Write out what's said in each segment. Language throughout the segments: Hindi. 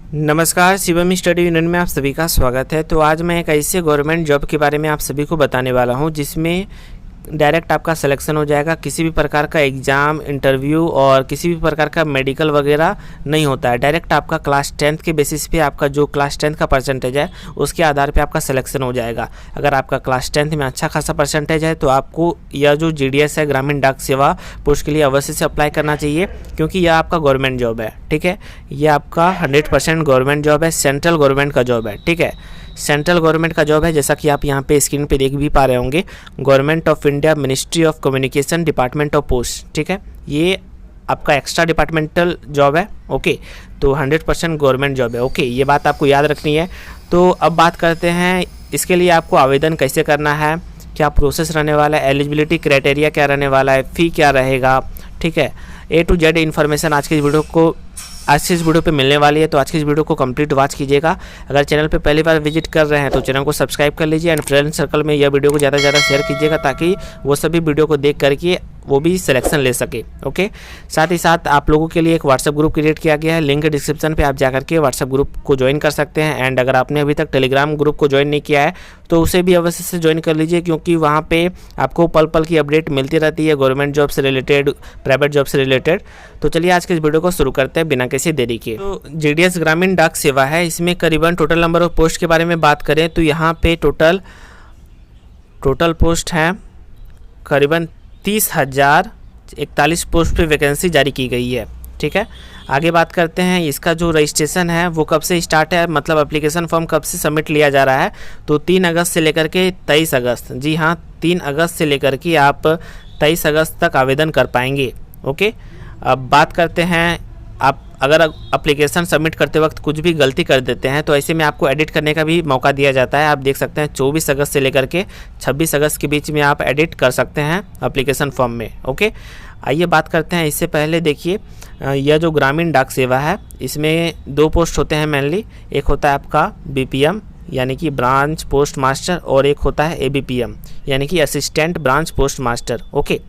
नमस्कार, शिवम स्टडी यूनियन में आप सभी का स्वागत है। तो आज मैं एक ऐसे गवर्नमेंट जॉब के बारे में आप सभी को बताने वाला हूं जिसमें डायरेक्ट आपका सिलेक्शन हो जाएगा। किसी भी प्रकार का एग्ज़ाम, इंटरव्यू और किसी भी प्रकार का मेडिकल वगैरह नहीं होता है। डायरेक्ट आपका क्लास 10th के बेसिस पे आपका जो क्लास 10th का परसेंटेज है उसके आधार पे आपका सिलेक्शन हो जाएगा। अगर आपका क्लास 10th में अच्छा खासा परसेंटेज है तो आपको यह जो GDS है, ग्रामीण डाक सेवा पोस्ट के लिए अवश्य से अप्लाई करना चाहिए, क्योंकि यह आपका गवर्नमेंट जॉब है। ठीक है, यह आपका 100% गवर्नमेंट जॉब है, सेंट्रल गवर्नमेंट का जॉब है। ठीक है, सेंट्रल गवर्नमेंट का जॉब है, जैसा कि आप यहाँ पे स्क्रीन पे देख भी पा रहे होंगे। Government of India, ministry of communication, department of post. ठीक है, ये आपका एक्स्ट्रा डिपार्टमेंटल जॉब है। ओके, तो 100% गवर्नमेंट जॉब है। ओके, ये बात आपको याद रखनी है। तो अब बात करते हैं इसके लिए आपको आवेदन कैसे करना है, क्या प्रोसेस रहने वाला है, एलिजिबिलिटी क्राइटेरिया क्या रहने वाला है, फ़ी क्या रहेगा। ठीक है, A to Z इन्फॉर्मेशन आज की इस वीडियो पे मिलने वाली है। तो आज की इस वीडियो को कंप्लीट वॉच कीजिएगा। अगर चैनल पे पहली बार विजिट कर रहे हैं तो चैनल को सब्सक्राइब कर लीजिए एंड फ्रेंड सर्कल में यह वीडियो को ज़्यादा से ज़्यादा शेयर कीजिएगा, ताकि वो सभी वीडियो को देख करके वो भी सिलेक्शन ले सके। ओके, साथ ही साथ आप लोगों के लिए एक व्हाट्सएप ग्रुप क्रिएट किया गया है। लिंक डिस्क्रिप्शन पे आप जाकर के व्हाट्सएप ग्रुप को ज्वाइन कर सकते हैं। एंड अगर आपने अभी तक टेलीग्राम ग्रुप को ज्वाइन नहीं किया है तो उसे भी अवश्य से ज्वाइन कर लीजिए, क्योंकि वहाँ पे आपको पल पल की अपडेट मिलती रहती है गवर्नमेंट जॉब से रिलेटेड, प्राइवेट जॉब से रिलेटेड। तो चलिए आज के इस वीडियो को शुरू करते हैं बिना किसी देरी के। तो GDS ग्रामीण डाक सेवा है, इसमें करीबन टोटल नंबर ऑफ पोस्ट के बारे में बात करें तो यहाँ पे टोटल पोस्ट हैं करीबन 30,041 पोस्ट पे वैकेंसी जारी की गई है। ठीक है, आगे बात करते हैं इसका जो रजिस्ट्रेशन है वो कब से स्टार्ट है, मतलब एप्लीकेशन फॉर्म कब से सबमिट लिया जा रहा है। तो 3 अगस्त से लेकर के 23 अगस्त, जी हाँ 3 अगस्त से लेकर के आप 23 अगस्त तक आवेदन कर पाएंगे। ओके, अब बात करते हैं आप अगर एप्लीकेशन सबमिट करते वक्त कुछ भी गलती कर देते हैं तो ऐसे में आपको एडिट करने का भी मौका दिया जाता है। आप देख सकते हैं 24 अगस्त से लेकर के 26 अगस्त के बीच में आप एडिट कर सकते हैं एप्लीकेशन फॉर्म में। ओके, आइए बात करते हैं। इससे पहले देखिए, यह जो ग्रामीण डाक सेवा है इसमें 2 पोस्ट होते हैं मेनली। एक होता है आपका BPM यानी कि ब्रांच पोस्ट मास्टर, और एक होता है ABPM यानी कि assistant branch post master. Okay,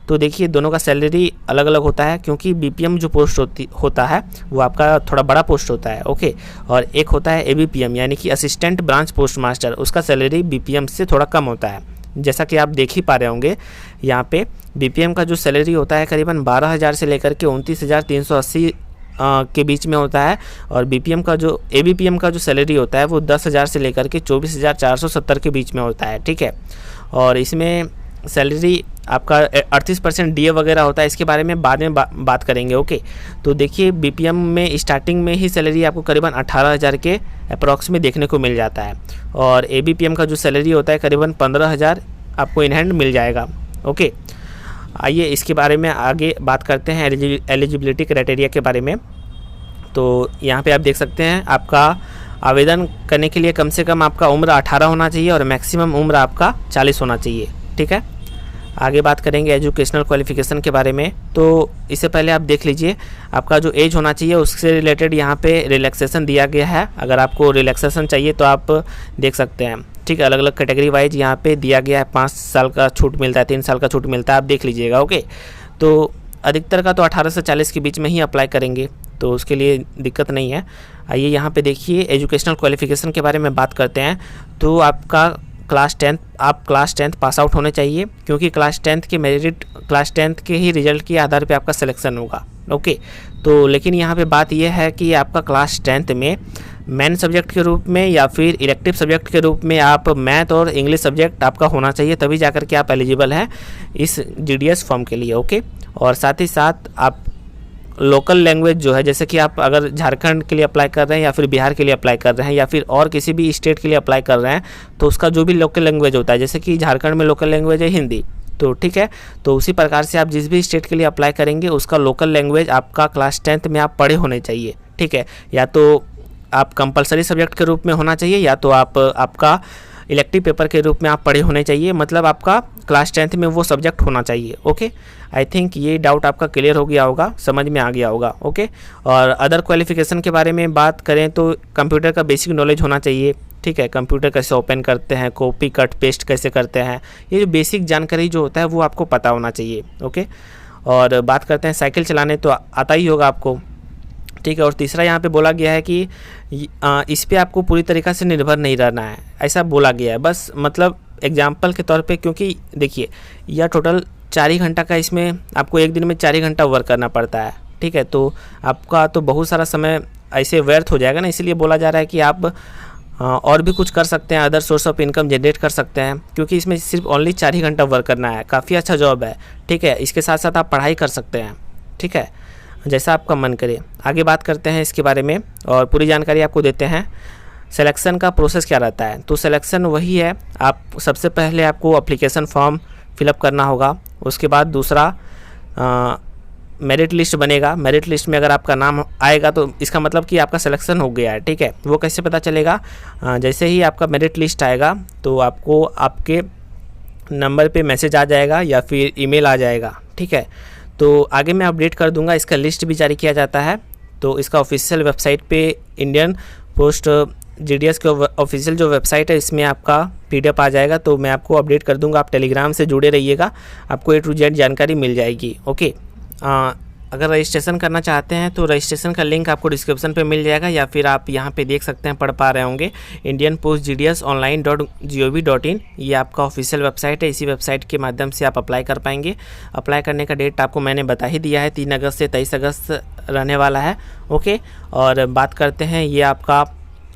तो देखिए दोनों का सैलरी अलग अलग होता है, क्योंकि BPM जो पोस्ट होता है वो आपका थोड़ा बड़ा पोस्ट होता है। ओके, और एक होता है ABPM यानी कि असिस्टेंट ब्रांच पोस्ट मास्टर, उसका सैलरी BPM से थोड़ा कम होता है। जैसा कि आप देख ही पा रहे होंगे यहाँ पे BPM का जो सैलरी होता है करीबन 12,000 से लेकर के 29,380 के बीच में होता है, और ABPM का जो सैलरी होता है वो 10,000 से लेकर के 24,470 के बीच में होता है। ठीक है, और इसमें सैलरी आपका 38% DA वगैरह होता है, इसके बारे में बाद में बात करेंगे। ओके, तो देखिए BPM में स्टार्टिंग में ही सैलरी आपको करीबन 18,000 के अप्रॉक्स में देखने को मिल जाता है, और ABPM का जो सैलरी होता है करीबन 15,000 आपको इन हैंड मिल जाएगा। ओके, आइए इसके बारे में आगे बात करते हैं एलिजिबिलिटी क्राइटेरिया के बारे में। तो यहाँ पे आप देख सकते हैं आपका आवेदन करने के लिए कम से कम आपका उम्र 18 होना चाहिए और मैक्सिमम उम्र आपका 40 होना चाहिए। ठीक है, आगे बात करेंगे एजुकेशनल क्वालिफिकेशन के बारे में। तो इससे पहले आप देख लीजिए आपका जो एज होना चाहिए उससे रिलेटेड यहाँ पे रिलैक्सेशन दिया गया है। अगर आपको रिलैक्सेशन चाहिए तो आप देख सकते हैं। ठीक है, अलग अलग कैटेगरी वाइज यहाँ पे दिया गया है। 5 साल का छूट मिलता है, 3 साल का छूट मिलता है, आप देख लीजिएगा। ओके, तो अधिकतर का तो 18 से 40 के बीच में ही अप्लाई करेंगे, तो उसके लिए दिक्कत नहीं है। आइए यहाँ पे देखिए एजुकेशनल क्वालिफिकेशन के बारे में बात करते हैं। तो आपका क्लास 10th पास आउट होने चाहिए, क्योंकि क्लास 10th के ही रिजल्ट के आधार पे आपका सिलेक्शन होगा। ओके, तो लेकिन यहाँ पे बात यह है कि आपका क्लास 10th में मेन सब्जेक्ट के रूप में या फिर इलेक्टिव सब्जेक्ट के रूप में आप मैथ और इंग्लिश सब्जेक्ट आपका होना चाहिए, तभी जाकर के आप एलिजिबल हैं इस GDS फॉर्म के लिए। ओके, और साथ ही साथ आप लोकल लैंग्वेज जो है, जैसे कि आप अगर झारखंड के लिए अप्लाई कर रहे हैं या फिर बिहार के लिए अप्लाई कर रहे हैं या फिर और किसी भी स्टेट के लिए अप्लाई कर रहे हैं, तो उसका जो भी लोकल लैंग्वेज होता है, जैसे कि झारखंड में लोकल लैंग्वेज है हिंदी, तो ठीक है, तो उसी प्रकार से आप जिस भी स्टेट के लिए अप्लाई करेंगे उसका लोकल लैंग्वेज आपका क्लास 10th में आप पढ़े होने चाहिए। ठीक है, या तो आप कंपलसरी सब्जेक्ट के रूप में होना चाहिए या तो आपका इलेक्टिव पेपर के रूप में आप पढ़े होने चाहिए, मतलब आपका क्लास 10th में वो सब्जेक्ट होना चाहिए। ओके, आई थिंक ये डाउट आपका क्लियर हो गया होगा, समझ में आ गया होगा। ओके, और अदर क्वालिफिकेशन के बारे में बात करें तो कंप्यूटर का बेसिक नॉलेज होना चाहिए। ठीक है, कंप्यूटर कैसे ओपन करते हैं, कॉपी कट पेस्ट कैसे करते हैं, ये जो बेसिक जानकारी जो होता है वो आपको पता होना चाहिए। ओके, और बात करते हैं साइकिल चलाने, तो आता ही होगा आपको। ठीक है। और तीसरा यहाँ पे बोला गया है कि इस पे आपको पूरी तरीक़ा से निर्भर नहीं रहना है, ऐसा बोला गया है। बस मतलब एग्जाम्पल के तौर पे, क्योंकि देखिए यह टोटल 4 ही घंटा का, इसमें आपको एक दिन में 4 ही घंटा वर्क करना पड़ता है, ठीक है। तो आपका तो बहुत सारा समय ऐसे व्यर्थ हो जाएगा ना, इसीलिए बोला जा रहा है कि आप और भी कुछ कर सकते हैं, other source of income generate कर सकते हैं, क्योंकि इसमें सिर्फ ओनली 4 ही घंटा वर्क करना है। काफ़ी अच्छा जॉब है, ठीक है। इसके साथ साथ आप पढ़ाई कर सकते हैं, ठीक है, जैसा आपका मन करे। आगे बात करते हैं इसके बारे में और पूरी जानकारी आपको देते हैं। सिलेक्शन का प्रोसेस क्या रहता है? तो सिलेक्शन वही है, आप सबसे पहले आपको एप्लीकेशन फॉर्म फिलअप करना होगा। उसके बाद दूसरा मेरिट लिस्ट बनेगा। मेरिट लिस्ट में अगर आपका नाम आएगा तो इसका मतलब कि आपका सिलेक्शन हो गया है, ठीक है। वो कैसे पता चलेगा? जैसे ही आपका मेरिट लिस्ट आएगा तो आपको आपके नंबर पे मैसेज आ जाएगा या फिर ईमेल आ जाएगा, ठीक है। तो आगे मैं अपडेट कर दूंगा। इसका लिस्ट भी जारी किया जाता है, तो इसका ऑफिशियल वेबसाइट पे इंडियन पोस्ट GDS का ऑफिशियल जो वेबसाइट है, इसमें आपका PDF आ जाएगा। तो मैं आपको अपडेट कर दूंगा। आप टेलीग्राम से जुड़े रहिएगा, आपको A to Z जानकारी मिल जाएगी, ओके। अगर रजिस्ट्रेशन करना चाहते हैं तो रजिस्ट्रेशन का लिंक आपको डिस्क्रिप्शन पे मिल जाएगा, या फिर आप यहाँ पे देख सकते हैं, पढ़ पा रहे होंगे, indianpostgdsonline.gov.in। ये आपका ऑफिशियल वेबसाइट है। इसी वेबसाइट के माध्यम से आप अप्लाई कर पाएंगे। अप्लाई करने का डेट आपको मैंने बता ही दिया है, 3 अगस्त से 23 अगस्त रहने वाला है, ओके। और बात करते हैं ये आपका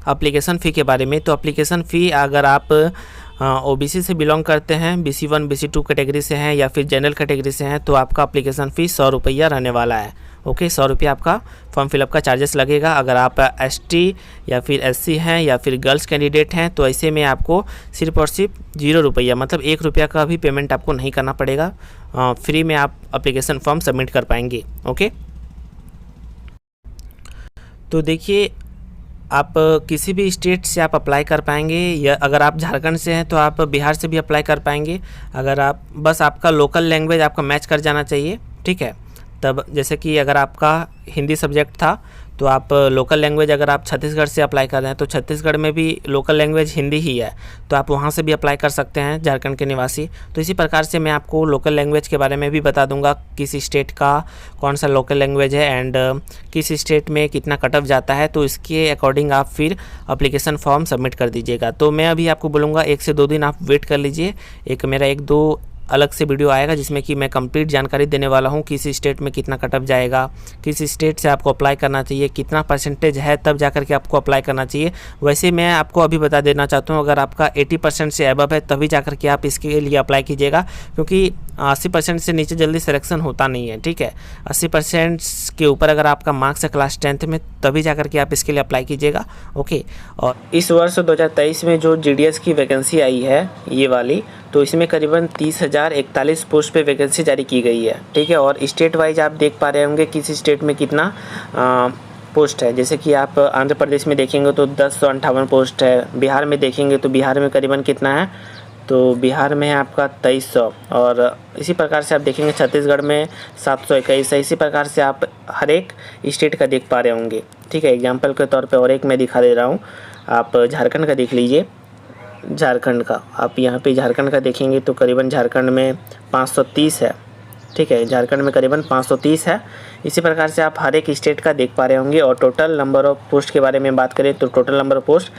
एप्लीकेशन फ़ी के बारे में। तो एप्लीकेशन फ़ी अगर आप OBC से बिलोंग करते हैं, BC1 BC2 कैटेगरी से हैं या फिर जनरल कैटेगरी से हैं, तो आपका एप्लीकेशन फ़ी 100 रुपया रहने वाला है, ओके। 100 रुपया आपका फॉर्म फिलअप का चार्जेस लगेगा। अगर आप ST या फिर SC हैं या फिर गर्ल्स कैंडिडेट हैं तो ऐसे में आपको सिर्फ और सिर्फ 0 रुपया, मतलब 1 रुपया का भी पेमेंट आपको नहीं करना पड़ेगा। फ्री में आप एप्लीकेशन फॉर्म सबमिट कर पाएंगे, ओके। तो देखिए, आप किसी भी स्टेट से आप अप्लाई कर पाएंगे, या अगर आप झारखंड से हैं तो आप बिहार से भी अप्लाई कर पाएंगे। अगर आप बस आपका लोकल लैंग्वेज आपका मैच कर जाना चाहिए, ठीक है। तब जैसे कि अगर आपका हिंदी सब्जेक्ट था तो आप लोकल लैंग्वेज, अगर आप छत्तीसगढ़ से अप्लाई कर रहे हैं तो छत्तीसगढ़ में भी लोकल लैंग्वेज हिंदी ही है, तो आप वहाँ से भी अप्लाई कर सकते हैं, झारखंड के निवासी। तो इसी प्रकार से मैं आपको लोकल लैंग्वेज के बारे में भी बता दूंगा, किस स्टेट का कौन सा लोकल लैंग्वेज है एंड किस स्टेट में कितना कट ऑफ जाता है। तो इसके अकॉर्डिंग आप फिर एप्लीकेशन फॉर्म सबमिट कर दीजिएगा। तो मैं अभी आपको बोलूँगा 1 से 2 दिन आप वेट कर लीजिए। एक मेरा 1-2 अलग से वीडियो आएगा जिसमें कि मैं कंप्लीट जानकारी देने वाला हूँ, किस स्टेट में कितना कट ऑफ जाएगा, किस स्टेट से आपको अप्लाई करना चाहिए, कितना परसेंटेज है, तब जाकर के आपको अप्लाई करना चाहिए। वैसे मैं आपको अभी बता देना चाहता हूँ, अगर आपका 80% से अबव है तभी जाकर के आप इसके लिए अप्लाई कीजिएगा, क्योंकि 80% से नीचे जल्दी सिलेक्शन होता नहीं है, ठीक है। 80% के ऊपर अगर आपका मार्क्स है क्लास 10th में, तभी जाकर के आप इसके लिए अप्लाई कीजिएगा, ओके। और इस वर्ष 2023 में जो GDS की वैकेंसी आई है ये वाली, तो इसमें करीबन 30,041 पोस्ट पे वैकेंसी जारी की गई है, ठीक है। और स्टेट वाइज आप देख पा रहे होंगे किस स्टेट में कितना पोस्ट है। जैसे कि आप आंध्र प्रदेश में देखेंगे तो 1058 पोस्ट है, बिहार में देखेंगे तो बिहार में करीबन कितना है, तो बिहार में है आपका 2300। और इसी प्रकार से आप देखेंगे छत्तीसगढ़ में 721 है। इसी प्रकार से आप हर एक स्टेट का देख पा रहे होंगे, ठीक है। एग्जाम्पल के तौर पे और एक मैं दिखा दे रहा हूँ, आप झारखंड का देख लीजिए। झारखंड का आप यहाँ पे झारखंड का देखेंगे तो करीबन झारखंड में 530 है, ठीक है। झारखंड में करीबन 530 है। इसी प्रकार से आप हर एक स्टेट का देख पा रहे होंगे। और टोटल नंबर ऑफ पोस्ट के बारे में बात करें तो total number of post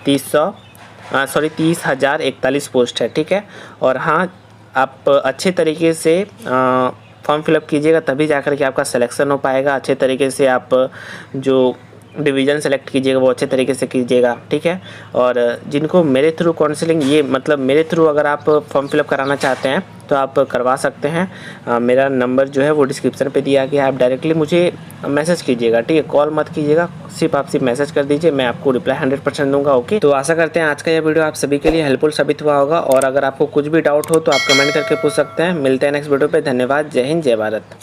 30,041 post है, ठीक है। और हाँ, आप अच्छे तरीके से फॉर्म फिलअप कीजिएगा, तभी जाकर के आपका सिलेक्शन हो पाएगा। अच्छे तरीके से आप जो डिवीज़न सेलेक्ट कीजिएगा वो अच्छे तरीके से कीजिएगा, ठीक है। और जिनको मेरे थ्रू काउंसलिंग, ये मतलब मेरे थ्रू अगर आप फॉर्म फिलअप कराना चाहते हैं तो आप करवा सकते हैं। मेरा नंबर जो है वो डिस्क्रिप्शन पे दिया गया है, आप डायरेक्टली मुझे मैसेज कीजिएगा, ठीक है। कॉल मत कीजिएगा, सिर्फ मैसेज कर दीजिए, मैं आपको रिप्लाई 100% दूंगा, ओके। तो आशा करते हैं आज का यह वीडियो आप सभी के लिए हेल्पफुल साबित हुआ होगा। और अगर आपको कुछ भी डाउट हो तो आप कमेंट करके पूछ सकते हैं। मिलते हैं नेक्स्ट वीडियो पे। धन्यवाद। जय हिंद, जय भारत।